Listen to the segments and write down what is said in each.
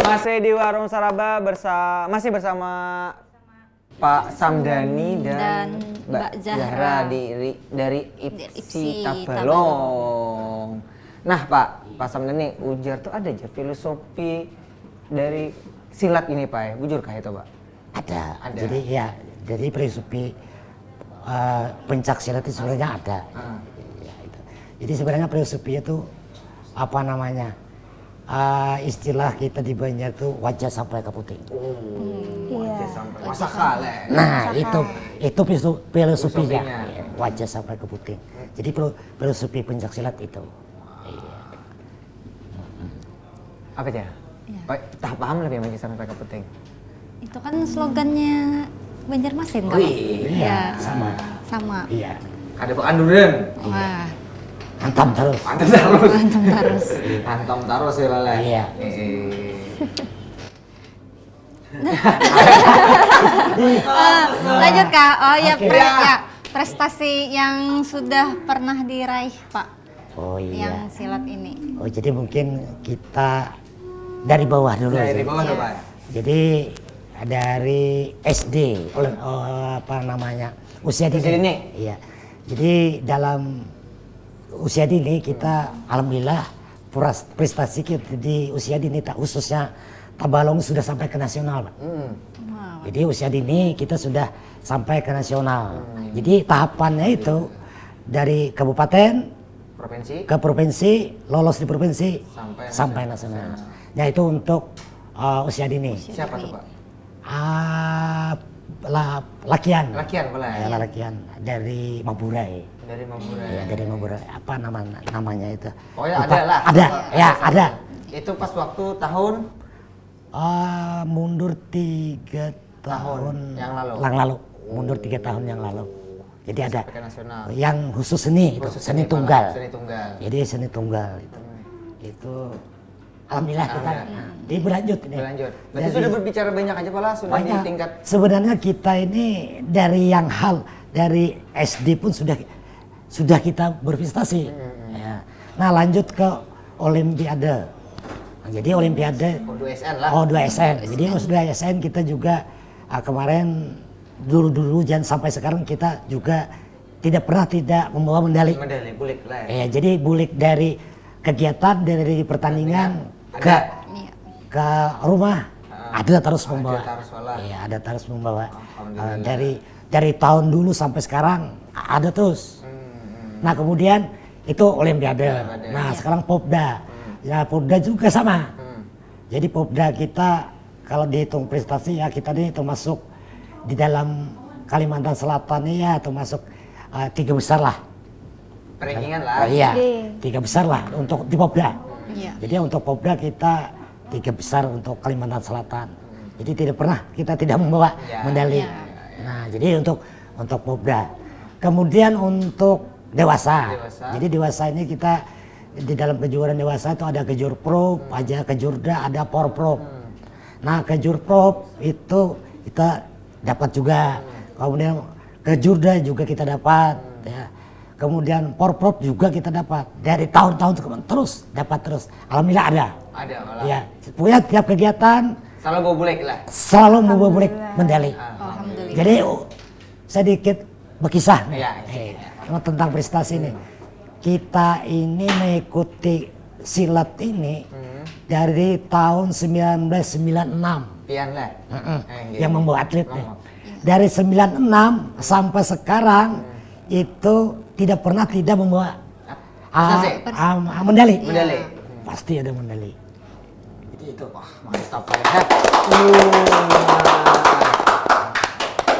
Masih di Warung Saraba masih bersama Pak Samdani dan Mbak Zahra dari IPSI Tabalong. Nah Pak Samdani, ujar tuh ada aja filosofi dari silat ini Pak ya, bujur kah itu Pak? Ada. Jadi ya, jadi filosofi pencak silat itu sebenarnya ada. Ya, itu. Jadi sebenarnya filosofi itu apa namanya? Istilah kita di Banjar tuh wajah sampai ke puting. Wajah sampai masakal ya. Nah, itu filosofinya. Wajah sampai ke puting. Jadi filosofi pencak silat itu. Iya. Apa aja? Pak, tak paham lebih wajah sampai ke puting. Itu kan slogannya Banjarmasin kan? Iya, sama. Iya. Ada pekanduran. Wah. Hantam terus. Hantam terus ya Lala. Iya. Lanjut Kak. Oh ya, Okay. ya, prestasi yang sudah pernah diraih Pak. Oh iya. Yang silat ini. Oh jadi mungkin kita dari bawah dulu. Dari aja. bawah dulu Pak. Jadi dari SD, apa namanya, usia dini. Iya. Jadi dalam usia dini kita alhamdulillah prestasi kita di usia dini khususnya Tabalong sudah sampai ke nasional Pak. Wow. Jadi usia dini kita sudah sampai ke nasional. Jadi tahapannya itu dari kabupaten ke provinsi, lolos di provinsi sampai nasional. Nah itu untuk usia dini. Siapa tuh Pak? Lakian. Lakian boleh. Ya, Lakian dari Maburay. Dari Maburay. Ya, dari Maburay. Apa namanya itu? Oh ya ada lah. Ada. Itu pas waktu tahun mundur 3 tahun yang lalu. Mundur 3 tahun yang lalu. Jadi ada yang khusus seni, seni tunggal. Jadi seni tunggal itu. Itu alhamdulillah kita berlanjut ini. Berarti sudah berbicara banyak aja Pak, sudah di tingkat. Sebenarnya kita ini dari dari SD pun sudah kita berprestasi. Ya. Nah lanjut ke Olimpiade. Nah, jadi Olimpiade O2SN lah. O2SN. Jadi O2SN kita juga kemarin dulu dan sampai sekarang kita juga tidak pernah membawa medali. Medali bulik lah. Ya, jadi bulik dari kegiatan dari pertandingan ke rumah ada terus membawa. Iya, ada terus membawa. Dari tahun dulu sampai sekarang ada terus. Nah, kemudian itu Olimpiade. Nah, sekarang Popda. Ya, Popda juga sama. Jadi Popda kita kalau dihitung prestasi ya kita ini termasuk di dalam Kalimantan Selatan ini ya termasuk 3 besar lah. Rankingan lah. Iya, 3 besar lah untuk di Popda. Iya. Jadi untuk Popda kita 3 besar untuk Kalimantan Selatan. Jadi kita tidak membawa medali. Nah, jadi untuk Popda. Kemudian untuk dewasa. Jadi dewasa ini kita di dalam kejuaraan dewasa itu ada kejur pro, ada kejurda, ada porprov. Nah, kejurprov itu kita dapat juga. Kemudian kejurda juga kita dapat ya. Kemudian porprov juga kita dapat. Dari tahun-tahun terus dapat terus. Alhamdulillah ada. Ada malah. Ya, punya tiap kegiatan selalu bawa bulik lah. Selalu bawa bulik medali. Alhamdulillah. Jadi sedikit berkisah nih. Tentang prestasi ini. Kita ini mengikuti silat ini dari tahun 1996. Pian lah. Yang membawa atlet nih. Dari 96 sampai sekarang itu tidak pernah tidak membawa medali. Pasti ada medali. Itu mantap ya.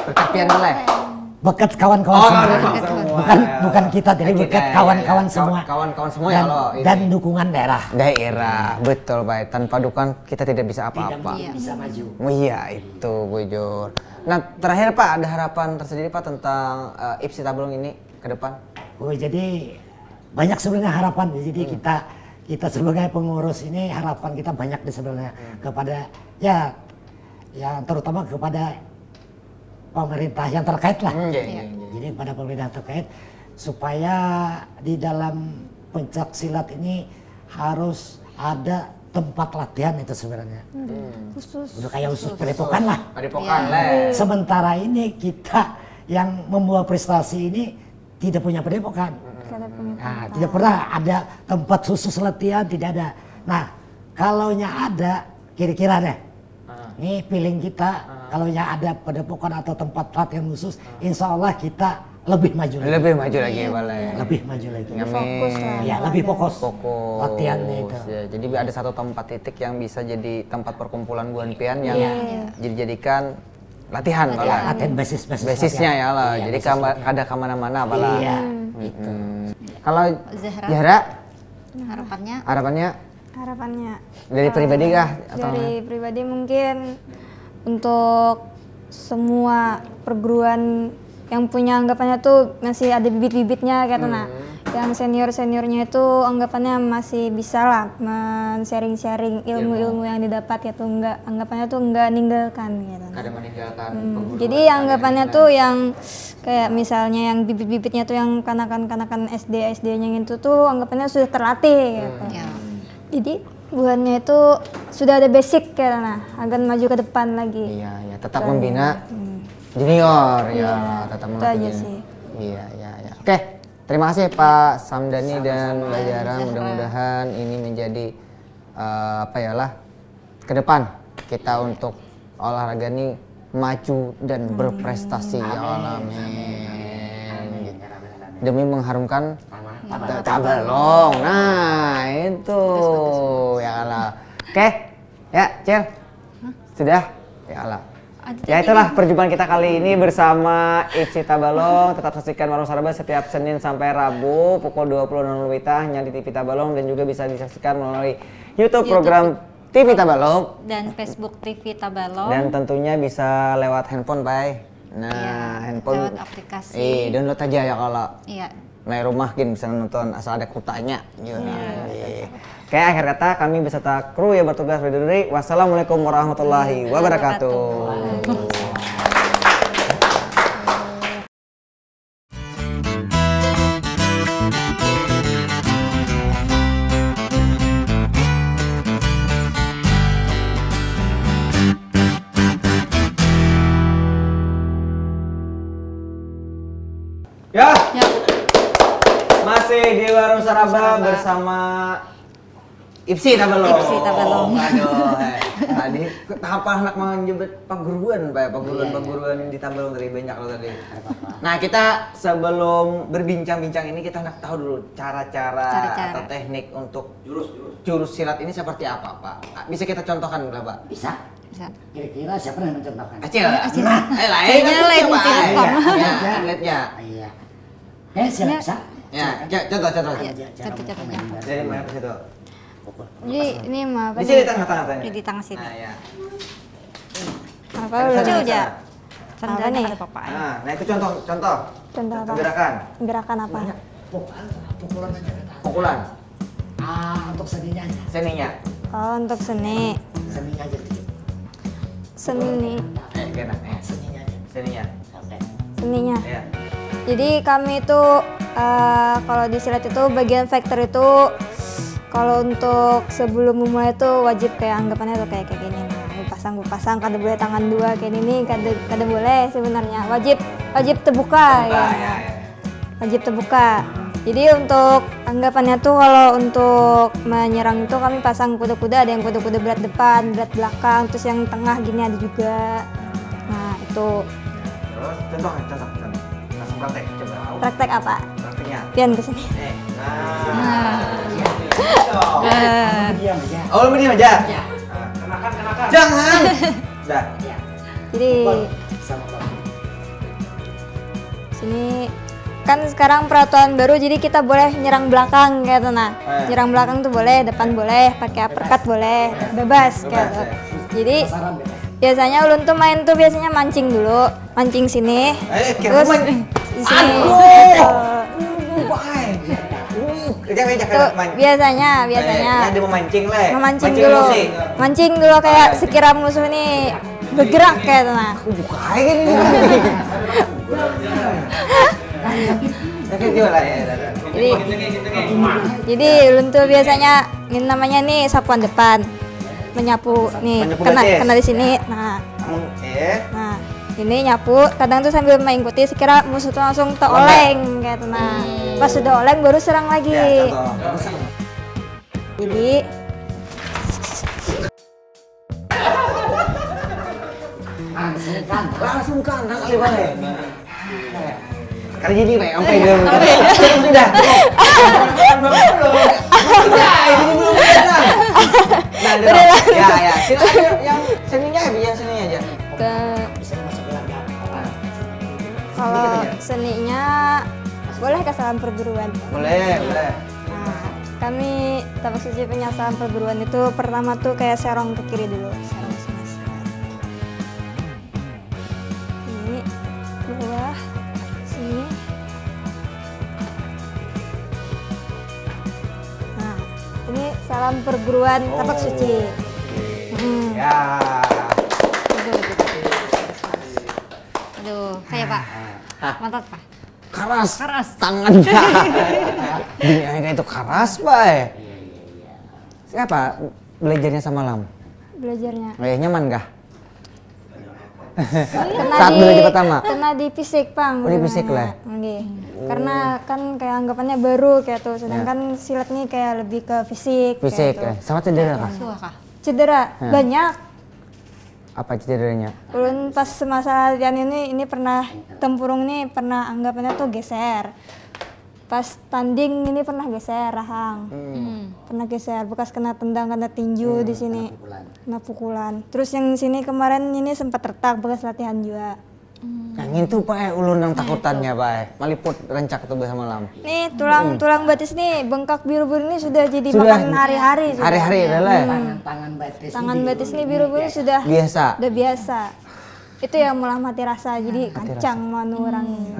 Berkat pian boleh. Bekat kawan-kawan semua. Bukan kita, jadi bekat kawan-kawan semua. Kawan-kawan semua ya kalau dan dukungan daerah. Betul Pak. Tanpa dukungan kita tidak bisa apa-apa. Tidak bisa maju. Iya itu bujur. Nah terakhir Pak, ada harapan tersendiri Pak tentang IPSI Tabalong ini ke depan? Oh jadi banyak sebenarnya harapan. Jadi kita sebagai pengurus ini harapan kita banyak sebenarnya kepada ya terutama kepada pemerintah yang terkait lah. Jadi pada pemerintah terkait supaya di dalam pencak silat ini harus ada tempat latihan itu sebenarnya. Khusus. Udah kayak usus padepokan lah. Padepokan lah. Sementara ini kita yang membawa prestasi ini tidak punya padepokan. Nah, tidak pernah ada tempat khusus latihan, tidak ada. Nah, kalaunya ada, kira-kira deh, ini feeling kita, kalaunya ada padepokan atau tempat latihan khusus, insya Allah kita lebih maju lagi. Lebih maju lagi ya, Bale. Lebih maju lagi. Fokus lah. Ya, lebih fokus. Fokus. Latihannya itu. Ya, jadi ada satu tempat titik yang bisa jadi tempat perkumpulan Buan Pian yang dijadikan latihan, Bale. Latihan Basisnya ya lah. Iya, Jadi kada kemana-mana, Bale. Iya, gitu. Kalau Zahra. Zahra, Harapannya Harapannya dari pribadi kah? Atau dari pribadi mungkin untuk semua perguruan yang punya anggapannya tuh masih ada bibit-bibitnya gitu. Nah, yang seniornya itu anggapannya masih bisa lah men-sharing ilmu-ilmu yang didapat gitu, enggak anggapannya tuh enggak ninggalkan gitu. kada meninggalkan perguruan Jadi anggapannya tuh yang kayak misalnya yang bibit-bibitnya tuh yang kanakan-kanakan SD-nya itu tuh anggapannya sudah terlatih gitu. Jadi buahnya itu sudah ada basic kayak nah, agar maju ke depan lagi. Iya, tetap membina junior ya, tetap itu melatih aja junior. sih. Iya. Oke, terima kasih Pak Samdani dan Mbak Zahra. Mudah-mudahan ini menjadi ke depan kita untuk olahraga ini maju dan berprestasi. Ya Allah, amin. Demi mengharumkan Tabalong. Nah, itu ya Allah. Oke, ya Cil. Sudah? Ya Allah. Ya itulah perjumpaan kita kali ini bersama IFSI Tabalong. Tetap saksikan Warung Saraba setiap Senin sampai Rabu pukul 20.00 WITA hanya di TV Tabalong dan juga bisa disaksikan melalui YouTube program TV Tabalong dan Facebook TV Tabalong. Dan tentunya bisa lewat handphone, Bay. Nah, handphone lewat aplikasi. Download aja ya kalau. Iya. Nah, rumah gini bisa nonton asal ada kutanya. Oke, akhir kata kami beserta kru yang bertugas undur diri. Wassalamualaikum warahmatullahi wabarakatuh. Ya. Masih di Warung Saraba bersama IFSI Tabalong. Aduh, tadi apa anak mau nyebut paguruan, Pak? Paguruan di Tabalong tadi banyak loh tadi. Nah, kita sebelum berbincang-bincang ini kita nak tahu dulu cara-cara atau teknik untuk jurus silat ini seperti apa, Pak? Bisa kita contohkan nggak, Pak? Bisa. Kira-kira siapa yang mencontohkan? Acil. Nah, lain coba. Ya, lihatnya. Iya. Siap bisa. Ya, contoh. Contoh-contohnya. Dari mana ke situ? Jadi ini mah apa Di sini nih? tengah-tengah. Di tengah sini. Nah, ya. Apa Bisa, dulu? bisa. Apa nih? Nah, itu contoh. Contoh apa? Gerakan. Gerakan apa? Pukulan aja. Pukulan. Untuk seninya aja. Seninya. Oh, untuk seni. Seninya aja dikit. Seni. Kena. Seninya aja. Seninya. Oke. Seninya. Ya. Jadi kami itu kalau di silat itu bagian factor itu kalau untuk sebelum memulai itu wajib kayak anggapannya tuh kayak gini. Nah, pasang kada boleh tangan dua kayak ini, kada boleh sebenarnya. Wajib terbuka ya. Wajib terbuka. Jadi untuk anggapannya tuh kalau untuk menyerang itu kami pasang kuda-kuda, ada yang kuda-kuda berat depan, berat belakang, terus yang tengah gini ada juga. Nah, itu Terus contoh. Langsung praktek coba. praktek apa? Prakteknya. Pian kesini. Diam aja. Oh, lu diam aja. Ya. Kenakan. Jangan. Udah. Ya. Jadi Sama Bapak. sini kan sekarang peraturan baru, jadi kita boleh nyerang belakang gitu. Nah, nyerang belakang tuh boleh, depan boleh, pakai uppercut boleh, bebas gitu. Jadi Saran deh. biasanya ulun tuh main tuh biasanya mancing dulu, mancing sini, Kira terus main. di sini. Biasanya dia memancing lah. memancing dulu, mancing dulu kayak sekira musuh ini bergerak kayak nah. Bukain ini. Jadi ulun tuh biasanya ini namanya nih sapuan depan. Menyapu nih, kena di sini. Nah. Nah, ini nyapu, kadang tuh sambil mengikuti sekira musuh tuh langsung oleng kayak gitu. Nah, pas sudah oleng baru serang lagi. Jadi langsung kandang kali balik. Karena jadi Pak, sampai dulu. Sudah. Ya. Silakan yang seninya ya seninya aja. Kalau seninya boleh ke salam perguruan. Boleh. Nah, kami Tapak Suci punya salam perguruan itu pertama tuh kayak serong ke kiri dulu, serong semesta. Ini bawah sini. Nah, ini salam perguruan Tapak Suci. Ya. Aduh, kayak Pak. Mantap Pak. Keras. Tangannya. Dunia itu keras, Pak. Siapa belajarnya sama Lam? Belajarnya. Nyaman kah? Kena Saat di, belajar pertama? Kena di fisik, Bang. Oh, di fisik lah. Karena kan kayak anggapannya baru kayak tuh, sedangkan silat nih kayak lebih ke fisik. Fisik kayak ya. Sama cedera kah? Cedera banyak. Apa cederanya? Ulun pas semasa latihan ini pernah tempurung nih pernah anggapannya tuh geser. Pas tanding ini pernah geser rahang. Pernah geser bekas kena tendang, kena tinju di sini. Kena pukulan. Terus yang sini kemarin ini sempat retak bekas latihan juga. Yang itu Pak, ulun yang takutannya Pak. Maliput rencak tuh bersama Lam. Nih tulang batis nih bengkak biru-biru ini sudah jadi makan hari-hari. Hari-hari adalah. Tangan batis nih biru-biru sudah biasa. Udah biasa. Itu yang malah mati rasa jadi kancang manu orang ini.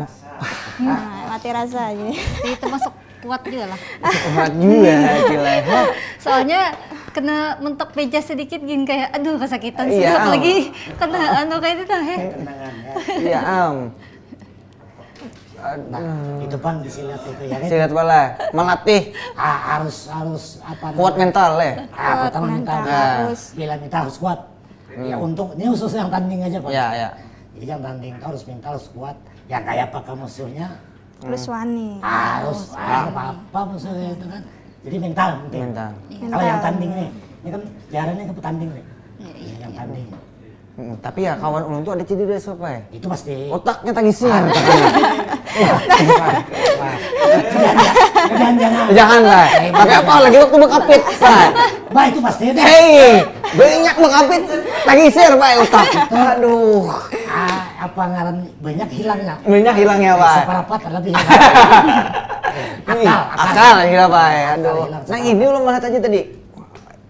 Nah, mati rasa jadi. Jadi termasuk kuat juga lah. Kuat juga gila. Soalnya kena mentok meja sedikit gini kayak aduh kesakitan sih Iya, apalagi kena kayak itu dah Iya Nah, itu Bang di silat itu ya kan. Silat bala melatih harus apa kuat mental ya. pertama mental harus bila mental harus kuat. Ya untuk ini khusus yang tanding aja Pak. Iya. Jadi yang tanding harus mental harus kuat. Yang kayak apakah musuhnya Terus wani. harus apa musuhnya itu kan. Jadi mental penting. Mental. Kalau yang tanding nih, ini kan jarannya ke petanding nih. Yang tanding. Tapi ya kawan ulun tuh ada cedera sopai. Itu pasti. Otaknya tadi siar. Jangan lah. Tapi apa lagi waktu bekapit, Pak? Bah itu pasti deh. Hei, banyak bekapit lagi siar Pak otak. Aduh. Apa ngaran banyak hilangnya. Banyak hilangnya Pak. Separapat lebih. Akal hilang Pak. Aduh. Nah ini ulun malah aja tadi.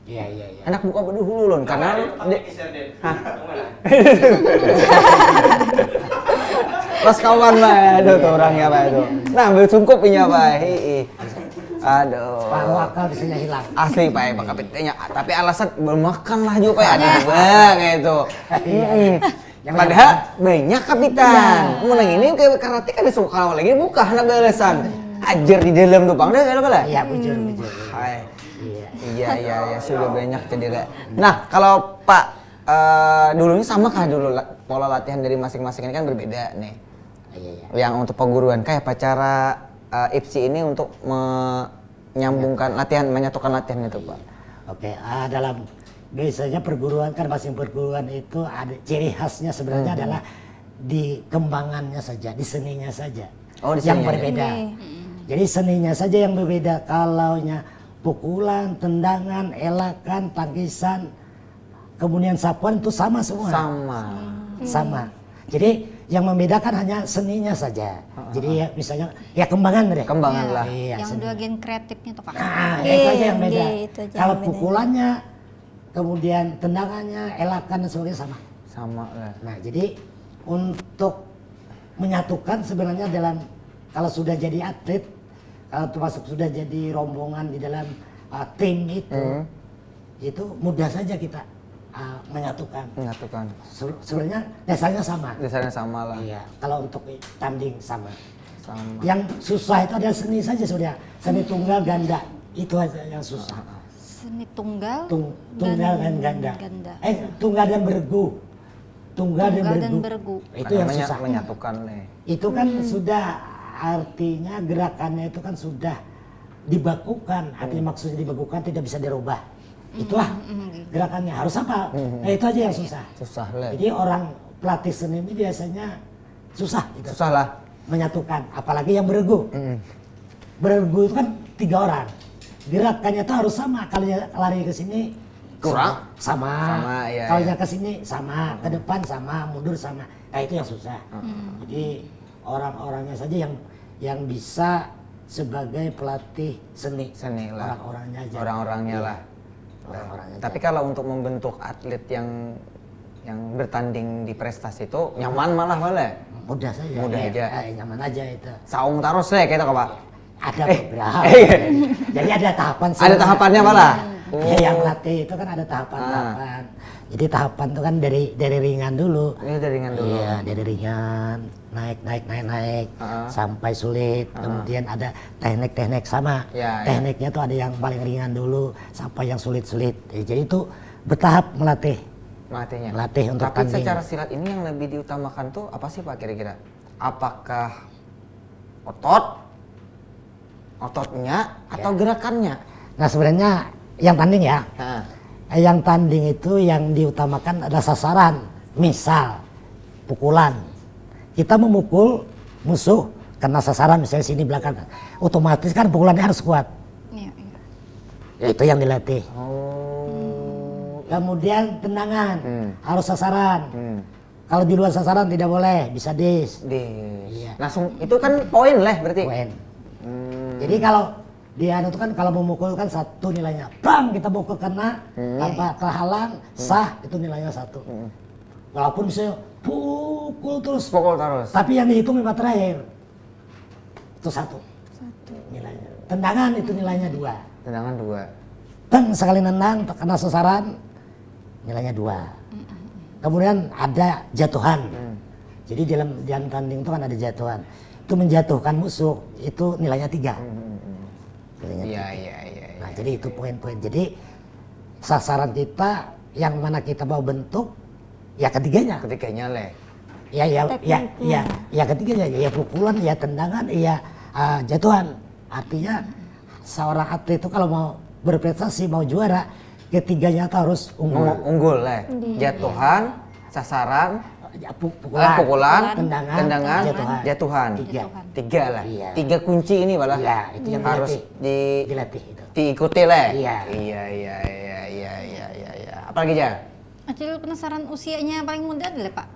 Iya. Enak buka dulu lon karena pas kawan Pak, aduh tuh orangnya Pak itu. Nah, bersungkup punya Pak. Aduh. Paruh akal bisa hilang. Asli Pak, Pak Kapitennya. Tapi alasan belum makan lah juga Pak. Ada bang itu. Padahal banyak kapitan. Menang ini kayak karate kan disuruh kalau lagi buka anak balasan. Ajar di dalam tuh Bang. Dah kalau kalah. Iya, bujur. Hai. Iya, sudah banyak cedera. Nah, kalau Pak dulu ini sama kah dulu pola latihan dari masing-masing ini kan berbeda nih. Yang untuk perguruan kayak apa cara IPSI ini untuk menyambungkan latihan, menyatukan latihan itu Pak? Oke, dalam biasanya perguruan kan masing perguruan itu ada ciri khasnya sebenarnya adalah di kembangannya saja, di seninya saja. Oh, di yang seninya berbeda. Jadi seninya saja yang berbeda. Kalaunya pukulan, tendangan, elakan, tangkisan, kemudian sapuan itu sama semua. Sama. Jadi yang membedakan hanya seninya saja. Jadi ya misalnya ya kembangan deh. Kembangan lah. Iya, yang bagian kreatifnya tuh Pak. Nah, itu aja yang beda. Itu aja Kalau yang beda. pukulannya, kemudian tendangannya, elakan dan sebagainya sama. Sama lah. Nah, jadi untuk menyatukan sebenarnya dalam kalau sudah jadi atlet, kalau termasuk sudah jadi rombongan di dalam tim itu mudah saja kita menyatukan. Sebenarnya dasarnya sama. Dasarnya sama lah. Iya, kalau untuk tanding sama. Yang susah itu adalah seni saja sudah. Seni tunggal ganda itu aja yang susah. Seni tunggal, tunggal dan ganda. Tunggal dan bergu. Tunggal dan bergu. Itu yang susah. Menyatukan nih. Itu kan sudah artinya gerakannya itu kan sudah dibakukan. Artinya maksudnya dibakukan tidak bisa dirubah. Itulah gerakannya harus apa? Nah itu aja yang susah. Susah lah. Jadi orang pelatih seni ini biasanya susah. Gitu. Susah lah. Menyatukan. Apalagi yang bergu. Bergu itu kan 3 orang. Gerakannya itu harus sama. Kalau lari ke sini kurang sama. Ya, kalau ya. ke sini sama, ke depan sama, mundur sama. Nah itu yang susah. Jadi orang-orangnya saja yang bisa sebagai pelatih seni. Seni lah. Orang-orangnya aja. Orang-orangnya lah. Tapi kalau untuk membentuk atlet yang bertanding di prestasi itu nyaman malah boleh. Mudah saja. Mudah aja. Nyaman aja itu. Saung terus deh kita Pak. Ada beberapa. Jadi ada tahapan. Ada tahapannya malah. Ya, yang latih itu kan ada tahapan-tahapan. Jadi tahapan itu kan dari ringan dulu. Ini dari ringan dulu. Iya, dari ringan, naik sampai sulit. Kemudian ada teknik-teknik sama. Ya, tekniknya tuh ada yang paling ringan dulu sampai yang sulit-sulit. Jadi itu bertahap melatih. Melatih untuk tapi tanding. secara silat ini yang lebih diutamakan tuh apa sih Pak kira-kira? Apakah ototnya atau gerakannya? Nah sebenarnya yang tanding ya. Yang tanding itu yang diutamakan adalah sasaran. Misal pukulan. Kita memukul musuh kena sasaran misalnya sini belakang. Otomatis kan pukulannya harus kuat. Ya, itu yang dilatih. Kemudian tendangan harus sasaran. Kalau di luar sasaran tidak boleh, bisa dis. Iya. Langsung itu kan poin lah berarti. Poin. Jadi kalau dia itu kan kalau memukul kan 1 nilainya. Bang kita pukul kena tanpa terhalang sah itu nilainya 1. Walaupun misalnya pukul terus. Tapi yang dihitung 5 terakhir itu 1 nilainya. Tendangan itu nilainya 2. Tendangan 2. Teng sekali nendang kena sasaran nilainya 2. Kemudian ada jatuhan. Jadi dalam tanding itu kan ada jatuhan. Itu menjatuhkan musuh itu nilainya 3. Iya. Nah jadi itu poin-poin. Jadi sasaran kita yang mana kita mau bentuk ya ketiganya. Ketiganya leh. Ya ketiganya ya pukulan ya tendangan ya jatuhan. Artinya seorang atlet itu kalau mau berprestasi mau juara ketiganya harus unggul. Unggul lah. Jatuhan, sasaran, pukulan, tendangan, jatuhan. 3 lah. Iya. 3 kunci ini malah. Iya, itu yang harus dilatih itu. Diikuti lah. Iya. Apalagi aja? Acil penasaran usianya paling muda adalah Pak.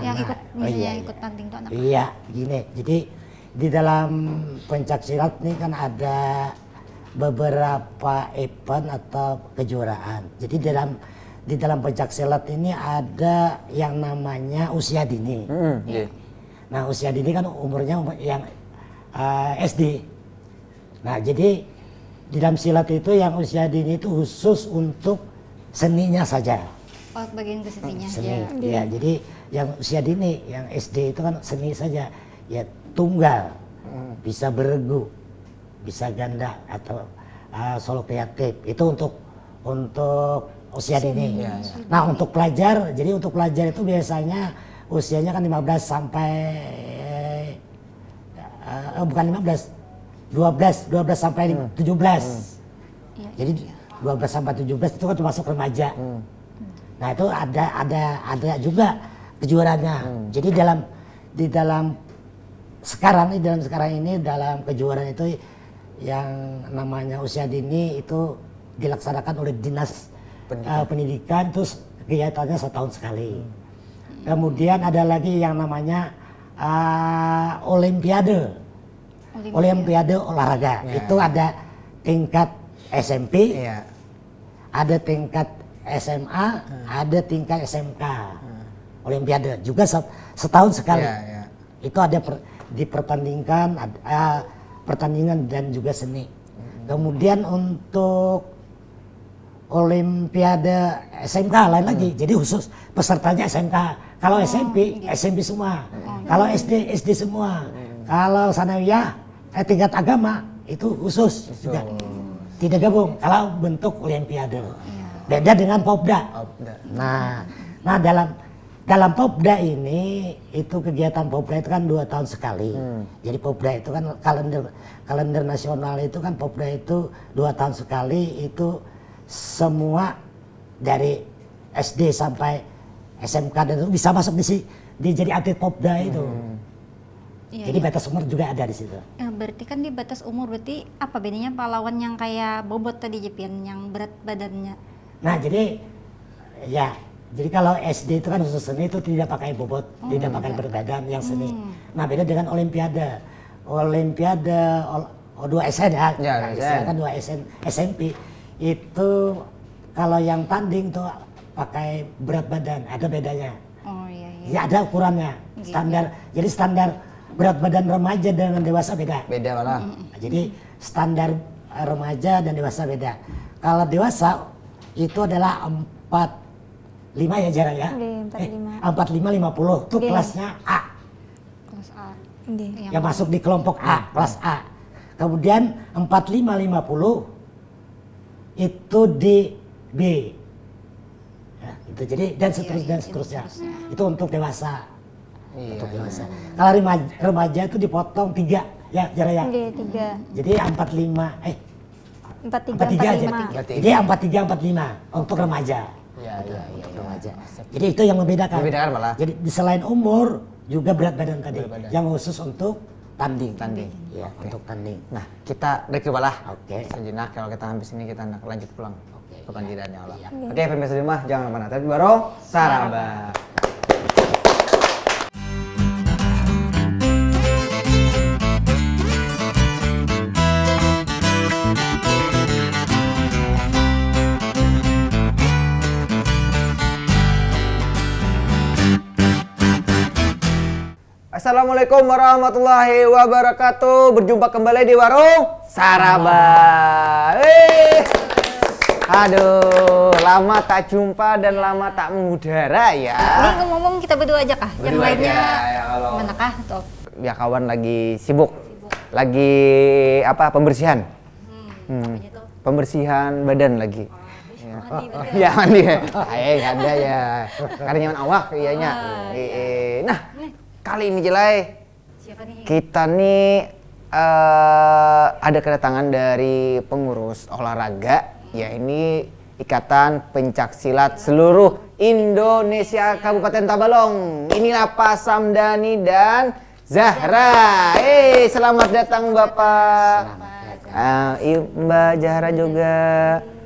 Yang ikut ikut tanding itu anak. Iya, gini. Jadi di dalam pencak silat ini kan ada beberapa event atau kejuaraan. Jadi di dalam pencak silat ini ada yang namanya usia dini. Nah usia dini kan umurnya yang SD. Nah jadi di dalam silat itu yang usia dini itu khusus untuk seninya saja. Oh bagian ke seninya. Seni. Ya jadi yang usia dini, yang SD itu kan seni saja. Ya tunggal, bisa beregu, bisa ganda atau solo kreatif. Itu untuk usia dini. Nah untuk pelajar, jadi untuk pelajar itu biasanya usianya kan 15 sampai bukan 15, 12 sampai 17. Jadi 12 sampai 17 itu kan termasuk remaja. Nah itu ada juga kejuaraannya. Jadi di dalam sekarang ini dalam kejuaraan itu yang namanya usia dini itu dilaksanakan oleh dinas pendidikan, terus kegiatannya setahun sekali. Kemudian ada lagi yang namanya olimpiade olahraga. Itu ada tingkat SMP, ada tingkat SMA, ada tingkat SMK. Olimpiade juga setahun sekali. Itu ada dipertandingkan, pertandingan dan juga seni. Kemudian untuk Olimpiade SMK lain lagi, jadi khusus pesertanya SMK. Kalau SMP, SMP semua. Kalau SD semua. Kalau sanawiyah tingkat agama itu khusus juga. Tidak gabung kalau bentuk olimpiade. Beda dengan Popda. Nah dalam Popda ini itu kegiatan Popda itu kan 2 tahun sekali. Jadi Popda itu kan kalender nasional itu kan Popda itu 2 tahun sekali, itu semua dari SD sampai SMK dan itu bisa masuk di jadi atlet Popda itu. Jadi batas umur juga ada di situ. Berarti kan di batas umur, berarti apa bedanya pahlawan yang kayak bobot tadi Jepian, yang berat badannya? Nah jadi kalau SD itu kan khusus seni itu tidak pakai bobot, tidak pakai berat badan yang seni. Nah beda dengan Olimpiade. O2SN kan 2 SN SMP itu kalau yang tanding tuh pakai berat badan, ada bedanya. Ya ada ukurannya, standar. Jadi standar berat badan remaja dengan dewasa beda. Beda malah. Jadi standar remaja dan dewasa beda. Kalau dewasa itu adalah 45 ya Jara ya? 45 50 itu kelasnya A. Kelas A. Yang masuk di kelompok A, kelas A. Kemudian 45 50 itu di B. Ya, itu jadi dan seterusnya. Itu untuk dewasa. Untuk dewasa. Kalau remaja itu dipotong 3 ya Jara ya? 3. Jadi 43 Jadi 43 45 untuk remaja. Untuk remaja. Jadi itu yang membedakan. Malah. Jadi selain umur juga berat badan tadi. Yang khusus untuk tanding. Ya, untuk tanding. Nah, kita break dulu lah. Sejenak, kalau kita habis ini kita lanjut pulang. Bukan tidaknya Allah. Oke, pemirsa di rumah jangan kemana-mana. Tapi Warung Saraba. Assalamualaikum warahmatullahi wabarakatuh. Berjumpa kembali di Warung Saraba. Aduh, lama tak jumpa dan lama tak mengudara ya. Ini ngomong kita berdua aja kah? Yang lainnya mana kah? Ya kawan lagi sibuk. Lagi apa? Pembersihan. Pembersihan badan lagi. Ya mandi. Ada ya. Karena nyaman awak iyanya. Nah, kali ini Jelai, kita nih ada kedatangan dari pengurus olahraga, ya ini Ikatan Pencaksilat Seluruh Indonesia Kabupaten Tabalong. Inilah Pak Samdani dan Zahra. Selamat datang Bapak. Mbak Zahra juga.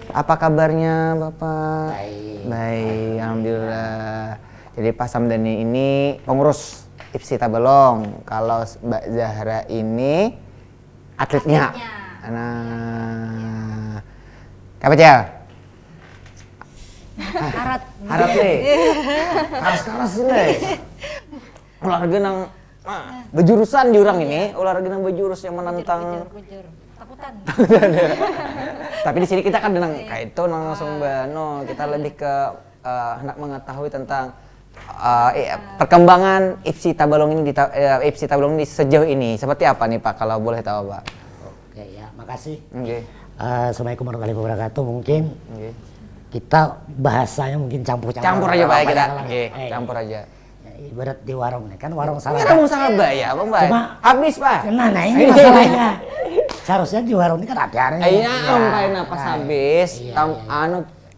Apa kabarnya Bapak? Baik, alhamdulillah. Jadi Pak Samdani ini pengurus IPSI Tabalong. Kalau Mbak Zahra ini atletnya. Nah, Kapecel. Harap nih. Karas nih. Olahraga nang berjurusan jurang ini, olahraga nang berjurus yang menantang. Takutan. Tapi di sini kita kan nang kayak itu langsung bano. Kita lebih ke hendak mengetahui tentang perkembangan IPSI Tabalong ini IPSI Tabalong ini sejauh ini seperti apa nih Pak, kalau boleh tahu Pak? Oke ya, makasih. Assalamualaikum warahmatullahi wabarakatuh. Mungkin kita bahasanya mungkin campur aja Pak kita. Campur aja. Ya, ibarat di warung nih kan warung Saraba. Warung Saraba ya Bang Bay. Habis Pak. Nah ini masalahnya. Seharusnya di warung ini kan ada. Iya, kayak pas habis.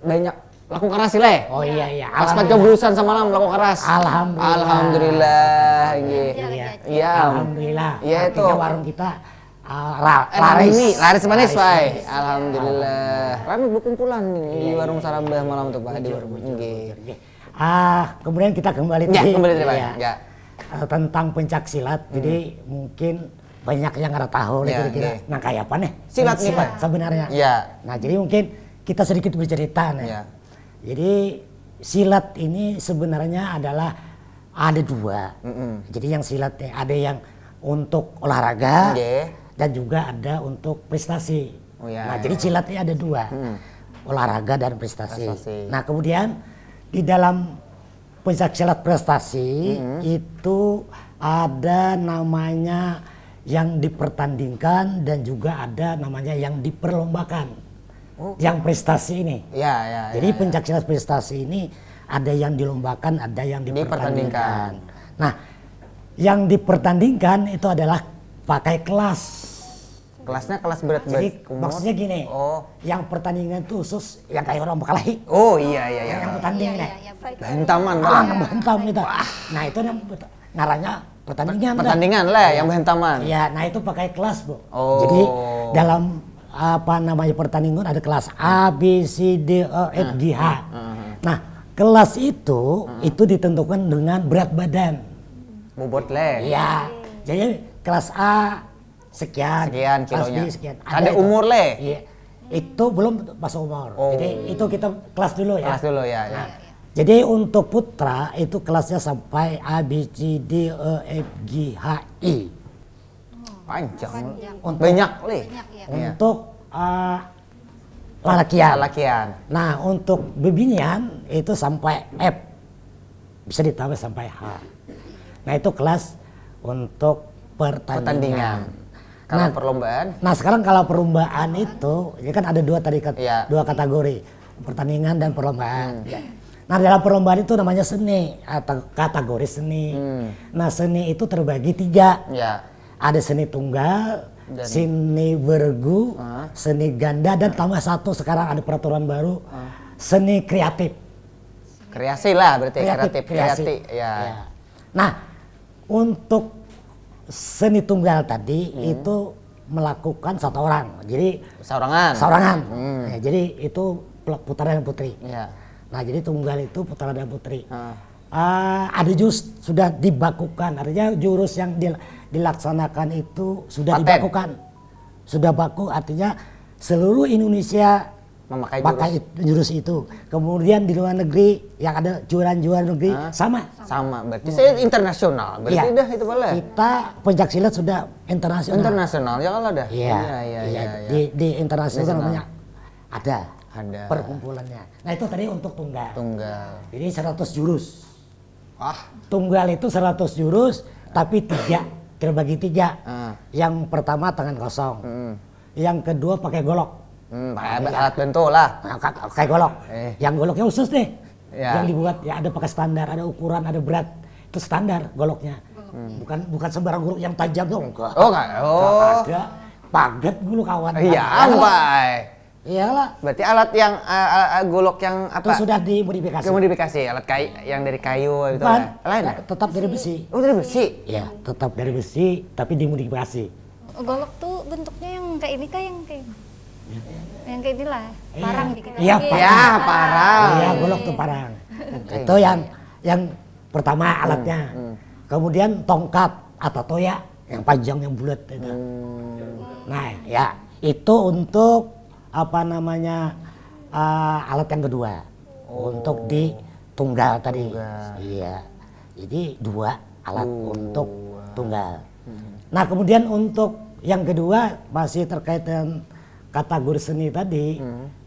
Banyak laku keras sih Le. Oh iya. Pas pencoblosan semalam laku keras. Alhamdulillah. Iya. Alhamdulillah. Iya itu. Warung kita laris manis Pak. Alhamdulillah. Kami berkumpulan di Warung Saraba malam tuh Pak di warung. Kemudian kita kembali tentang pencaksilat. Jadi mungkin banyak yang nggak tahu kira-kira. Nah kayak apa nih? Silat sebenarnya. Nah jadi mungkin kita sedikit bercerita nih. Jadi silat ini sebenarnya adalah ada 2. Jadi yang silat ada yang untuk olahraga dan juga ada untuk prestasi. Nah jadi silat ini ada 2, olahraga dan prestasi. Nah kemudian di dalam pencaksilat prestasi itu ada namanya yang dipertandingkan dan juga ada namanya yang diperlombakan. Yang prestasi ini. Jadi pencaksilat prestasi ini ada yang dilombakan, ada yang dipertandingkan. Nah, yang dipertandingkan itu adalah pakai kelas. Kelasnya kelas berat. Jadi maksudnya gini, yang pertandingan itu khusus yang kayak orang berkelahi. Yang bertanding nih. Bantaman bantam itu. Nah itu ngaranya pertandingan. Pertandingan lah yang bantaman. Iya, nah itu pakai kelas, Bu. Jadi dalam apa namanya pertandingan ada kelas A, B, C, D, E, F, G, H. Nah kelas itu ditentukan dengan berat badan. Bobot le. Iya. Jadi kelas A sekian kilonya. Sekian. Ada umur le. Iya. Itu belum masuk umur. Jadi itu kita kelas dulu ya. Kelas dulu ya. Nah, jadi untuk putra itu kelasnya sampai A, B, C, D, E, F, G, H, I. Panjang. Banyak le. Untuk lalakian. Nah untuk bebinian itu sampai F. Bisa ditambah sampai H. Nah itu kelas untuk pertandingan. Kalau perlombaan? Nah sekarang kalau perlombaan itu, ya kan ada dua kategori, pertandingan dan perlombaan. Nah dalam perlombaan itu namanya seni atau kategori seni. Nah seni itu terbagi 3. Ada seni tunggal, seni bergu, seni ganda, dan tambah 1 sekarang ada peraturan baru, seni kreatif. Kreasi lah berarti kreatif. Ya. Nah untuk seni tunggal tadi itu melakukan 1 orang, jadi seorangan. Ya, jadi itu putra dan putri. Nah jadi tunggal itu putra dan putri. Ada jurus sudah dibakukan, artinya jurus yang dilaksanakan itu sudah dibakukan, sudah baku, artinya seluruh Indonesia memakai jurus itu. Kemudian di luar negeri yang ada juara negeri sama. Berarti saya internasional. Berarti dah itu boleh. Kita pencaksilat sudah internasional. Internasional ya kalau ada. Iya. Di internasional namanya ada perkumpulannya. Nah itu tadi untuk tunggal. Jadi 100 jurus. Tunggal itu 100 jurus tapi terbagi 3. Yang pertama tangan kosong. Yang kedua pakai golok. Alat bantu lah. Kayak golok. Yang goloknya khusus deh. Yang dibuat ya ada pakai standar, ada ukuran, ada berat. Itu standar goloknya. Bukan sembarang golok yang tajam dong. Enggak. Ada paget dulu kawan. Iya, ampai. Iyalah. Berarti alat yang golok yang apa? Itu sudah dimodifikasi. Alat kayu yang dari kayu itu lain. Tetap dari besi. Dari besi. Iya, tetap dari besi tapi dimodifikasi. Golok tuh bentuknya yang kayak ini kah, yang kayak yang kayak inilah, parang gitu. Iya, parang. Iya, golok tuh parang. Itu yang pertama alatnya. Kemudian tongkat atau toya yang panjang yang bulat itu. Nah, ya itu untuk apa namanya alat yang kedua. Untuk di tunggal tadi. Iya. Jadi 2 alat untuk tunggal. Nah, kemudian untuk yang kedua masih terkait dengan kategori seni tadi,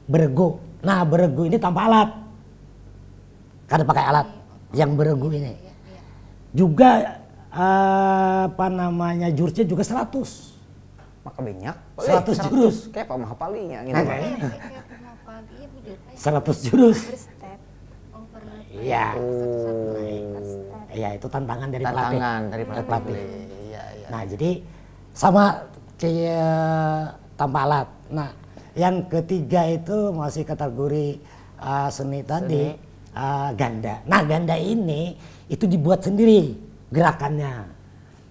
beregu. Nah, beregu ini tanpa alat. Kada pakai alat yang beregu ini. Juga apa namanya jurusnya juga 100. Maka banyak. 100 jurus. Kayak Pak Mahapalinya gitu. 100 jurus. Iya. Iya, itu tantangan dari pelatih. Nah, jadi sama kayak tanpa alat. Nah, yang ketiga itu masih kategori seni tadi, ganda. Nah, ganda ini itu dibuat sendiri gerakannya.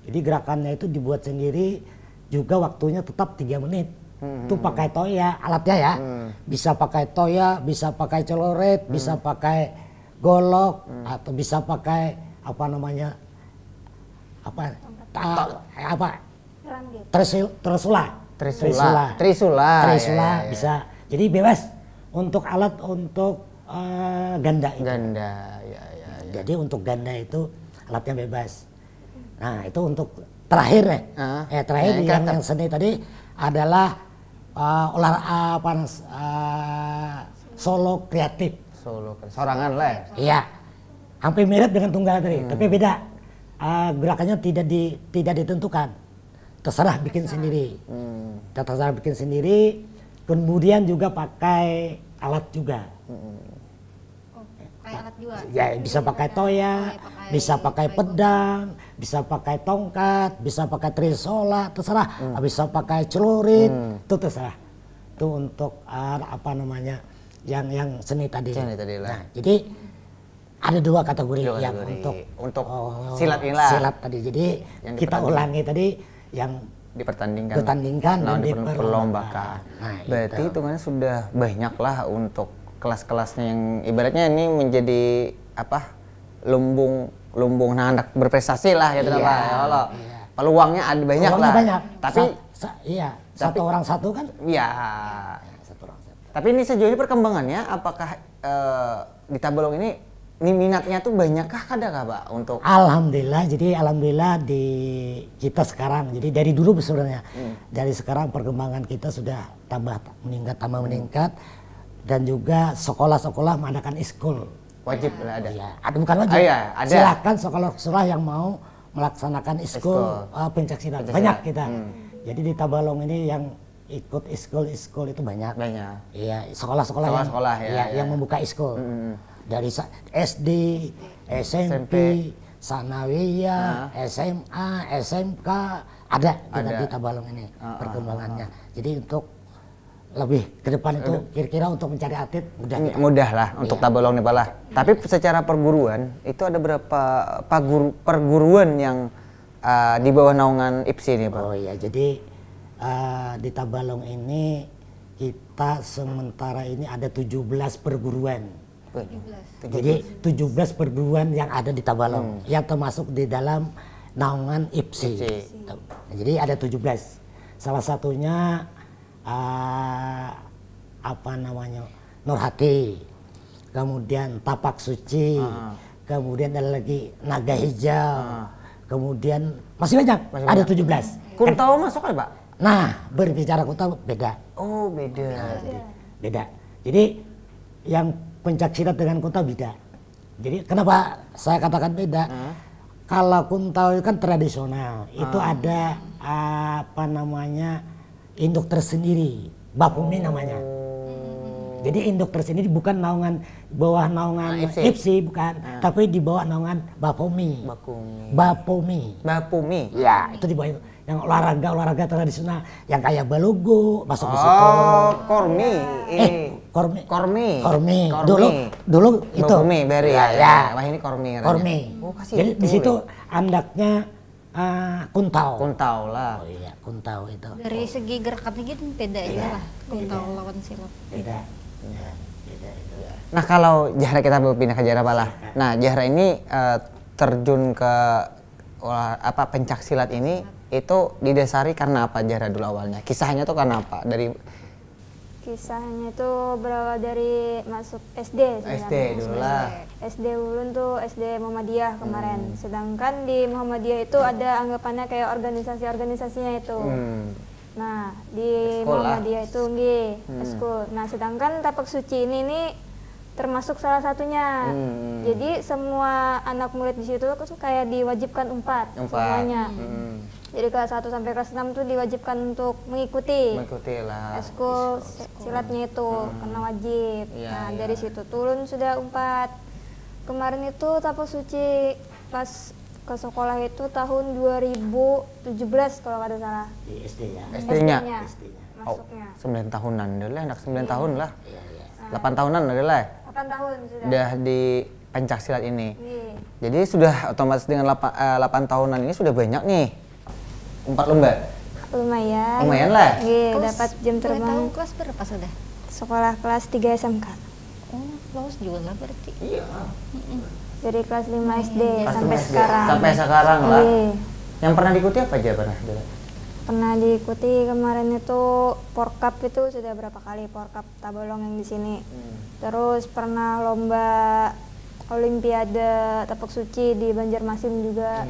Jadi gerakannya itu dibuat sendiri, juga waktunya tetap 3 menit. Itu pakai toya alatnya ya. Bisa pakai toya, bisa pakai celoret, bisa pakai golok, atau bisa pakai apa namanya? Trisula bisa. Jadi bebas untuk alat untuk ganda itu. Jadi untuk ganda itu alatnya bebas. Nah, itu untuk terakhir terakhir yang seni tadi adalah solo kreatif. Sorangan lah. Iya. Hampir mirip dengan tunggal tadi, tapi beda. Gerakannya tidak ditentukan. terserah bikin sendiri. Kita terserah bikin sendiri, kemudian juga pakai alat juga. Pakai alat juga? Ya bisa pakai toya, bisa pakai pedang, bisa pakai tongkat, bisa pakai trisola, terserah. Bisa pakai celurit, itu terserah. Itu untuk apa namanya yang seni tadi. Nah, jadi ada 2 kategori yang untuk silat inilah. Silat tadi. Jadi yang kita ulangi tadi yang dipertandingkan dan diperlombakan. Nah, berarti hitungannya sudah banyak lah untuk kelas-kelasnya yang ibaratnya ini menjadi apa lumbung anak berprestasi lah gitu Pak. Kalau peluangnya ada banyak lah. Banyak. Tapi satu orang satu kan? Iya. Satu orang satu. Tapi ini sejauh ini perkembangannya apakah di Tabalong ini minatnya tuh banyakkah kadang Pak untuk? Alhamdulillah, jadi alhamdulillah di kita sekarang, jadi dari dulu sebenarnya, dari sekarang perkembangan kita sudah tambah meningkat, dan juga sekolah-sekolah mengadakan iskul. Wajib lah ada? Ya, bukan wajib, ada. Silakan sekolah-sekolah yang mau melaksanakan iskul pencaksilat, banyak kita. Jadi di Tabalong ini yang ikut iskul itu banyak. Iya, sekolah-sekolah yang membuka iskul. Dari SD, SMP, Sanawiyah, SMA, SMK, ada di Tabalong ini perkembangannya. Jadi untuk lebih ke depan itu kira-kira untuk mencari atlet mudah lah untuk Tabalong nih Pak lah. Tapi secara perguruan itu ada berapa perguruan yang di bawah naungan IPSI nih Pak? Oh iya, jadi di Tabalong ini kita sementara ini ada 17 perguruan. Jadi 17 perguruan yang ada di Tabalong yang termasuk di dalam naungan IPSI. Jadi ada 17. Salah satunya apa namanya Nurhati, kemudian Tapak Suci, kemudian ada lagi Naga Hijau, kemudian masih banyak. Ada 17. Kuntau masuk kan Pak? Nah, berbicara Kuntau beda. Oh beda. Beda. Jadi yang pencaksilat dengan Kuntau beda. Jadi kenapa saya katakan beda? Kalau Kuntau itu kan tradisional, itu ada apa namanya induk tersendiri, Bapumi namanya. Jadi induk tersendiri bukan naungan bawah naungan IPSI bukan, tapi di bawah naungan Bapumi. Bapumi. Ya, itu di bawah itu. Yang olahraga tradisional yang kayak Balogo masuk di situ. Kormi. Dulu itu. Bapumi beri ya. Wah ini Kormi. Jadi di situ andaknya Kuntau. Kuntau lah. Oh iya, Kuntau itu. Dari segi gerakannya gitu beda ya lah. Kuntau lawan silat. Beda. Nah kalau Jahra kita pindah ke Jahra Balah. Nah Jahra ini terjun ke pencaksilat ini itu didasari karena apa Jahra dulu awalnya? Kisahnya tuh karena apa? Kisahnya itu berawal dari masuk SD sebenarnya. SD dulu lah. SD Ulun tuh SD Muhammadiyah kemarin. Sedangkan di Muhammadiyah itu ada anggapannya kayak organisasi-organisasinya itu. Nah, di Muhammadiyah itu eskul. Nah, sedangkan Tapak Suci ini nih termasuk salah satunya. Jadi semua anak murid di situ tuh kayak diwajibkan 4 semuanya. Jadi kelas 1 sampai kelas 6 tuh diwajibkan untuk mengikuti lah eskul silatnya itu karena wajib. Nah, dari situ turun sudah 4. Kemarin itu Tapak Suci pas ke sekolah itu tahun 2017 kalau nggak salah. Di SD ya. SD-nya. Masuknya. 9 tahunan adalah anak 9 tahun lah. 8 tahunan adalah. 8 tahun sudah. Udah di pencaksilat ini. Jadi sudah otomatis dengan 8 tahunan ini sudah banyak nih. 4 lomba. Lumayan lah. Dapat jam terbang. Kelas berapa sudah? Sekolah kelas 3 SMK. Oh, lolos juga lah berarti. Iya. Dari kelas 5 SD sampai sekarang. Sampai sekarang lah. Yang pernah diikuti apa aja Pernah diikuti kemarin itu Porkap itu sudah berapa kali Porkap Tabalong yang di sini. Terus pernah lomba Olimpiade Tapak Suci di Banjarmasin juga.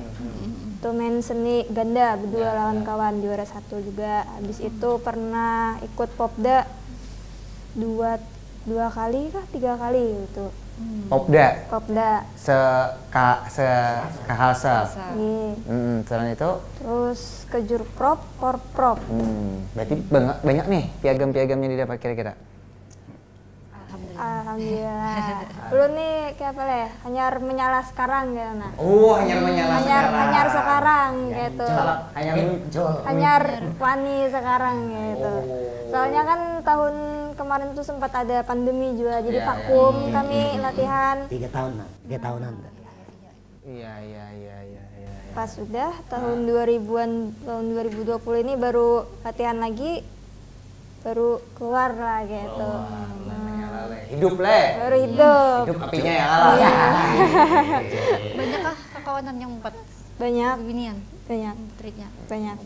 Itu main seni ganda berdua lawan kawan juara 1 juga. Habis itu pernah ikut Popda 2 kali kah 3 kali gitu. Popda. Popda. Kahalsa. Selain itu? Terus Kejurprop, Porprop. Berarti banyak nih piagam-piagamnya didapat kira-kira? Alhamdulillah. Dulu nih kayak apa ya? Hanyar menyala sekarang gitu nah. Oh, hanyar menyala sekarang. Hanyar sekarang gitu. Hanyar wani sekarang gitu. Soalnya kan tahun kemarin tuh sempat ada pandemi juga, jadi vakum kami latihan. 3 tahunan. Iya. Pas sudah tahun 2000-an, tahun 2020 ini baru latihan lagi, baru keluar lah gitu. Hidup Le. Baru hidup. Hidup apinya yang alam. Banyakkah kawan yang 4? Banyak. Beginian. Banyak. Triknya. Banyak.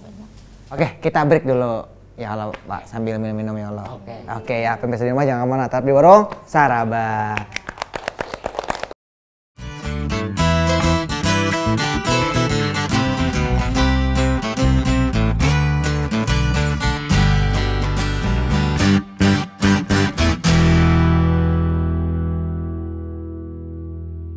Oke, kita break dulu. Ya Allah, Pak, sambil minum-minum ya Allah. Oke, ya pemirsa di rumah jangan kemana, tetap di warung Saraba.